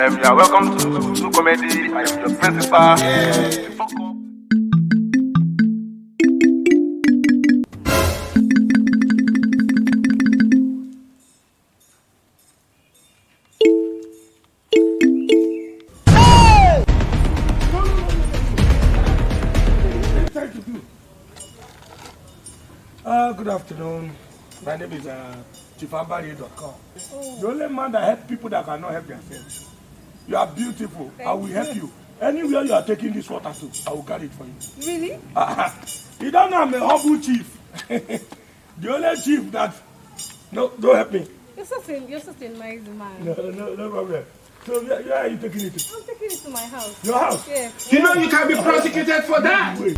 You are welcome to comedy. I am your principal. Good afternoon. My name is chiefambari.com. The only man that helps people that cannot help themselves. You are beautiful. I will help you. Anywhere you are taking this water to, I will carry it for you. Really? You don't know I'm a humble chief. The only chief that... No, don't help me. You're such a nice man. No problem. So where are you taking it to? I'm taking it to my house. Your house? Yeah. You know you can be prosecuted for that. Wait.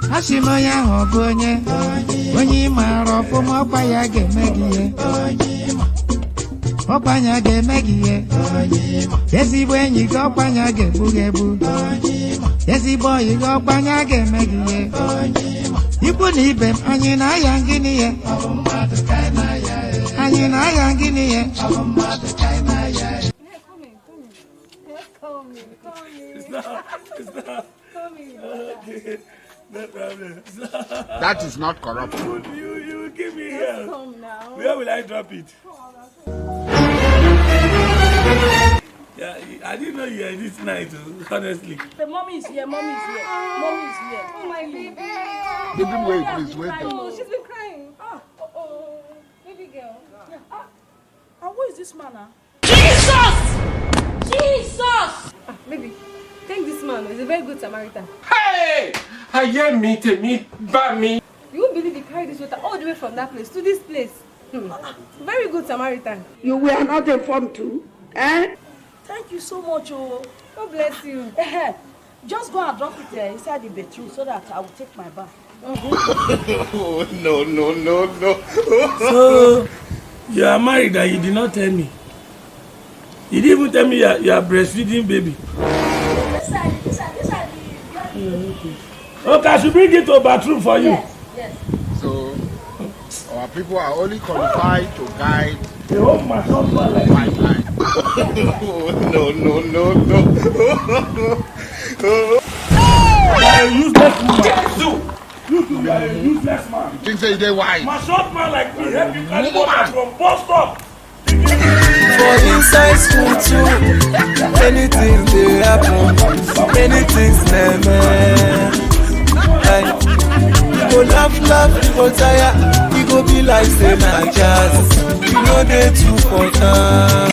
Hashimoya Hobonye, Onyi Maro from Opaya Gemegie, Opanya Gemegie, Yesi when you go Panya Gebugebu, Yesi boy you go Panya Gemegie, you could leave him, Anina Yanginie, Anina Yanginie. Come in. It's not. Come in. Okay. No problem. That is not corrupt. You give me here. Come now. Where will I drop it? Yeah, I didn't know you were this night, honestly. The mommy is here. Oh, my baby. Baby, wait, please, wait. Oh, she's been crying. Baby girl. Yeah. And who is this man? Jesus! Baby, thank this man. He's a very good Samaritan. Hey! I hear me, by me. You won't believe he carried this water all the way from that place to this place. Very good Samaritan. You were not informed too, eh? Thank you so much. Oh. God bless you. Just go and drop it inside the bathroom so that I will take my bath. Oh, no. So, you are married and you did not tell me. You didn't even tell me you are breastfeeding baby. Okay, I should bring it to a bathroom for you. Yes. So, our people are only qualified to guide The whole machine like pipeline. No. you are a useless woman. You are a useless man. Things say they wise. My short man like me help you carry water from bus stop. For inside school too, many things they happen, many things never. You go laugh, you go tire, you go be like say na jazz. You know they too for time.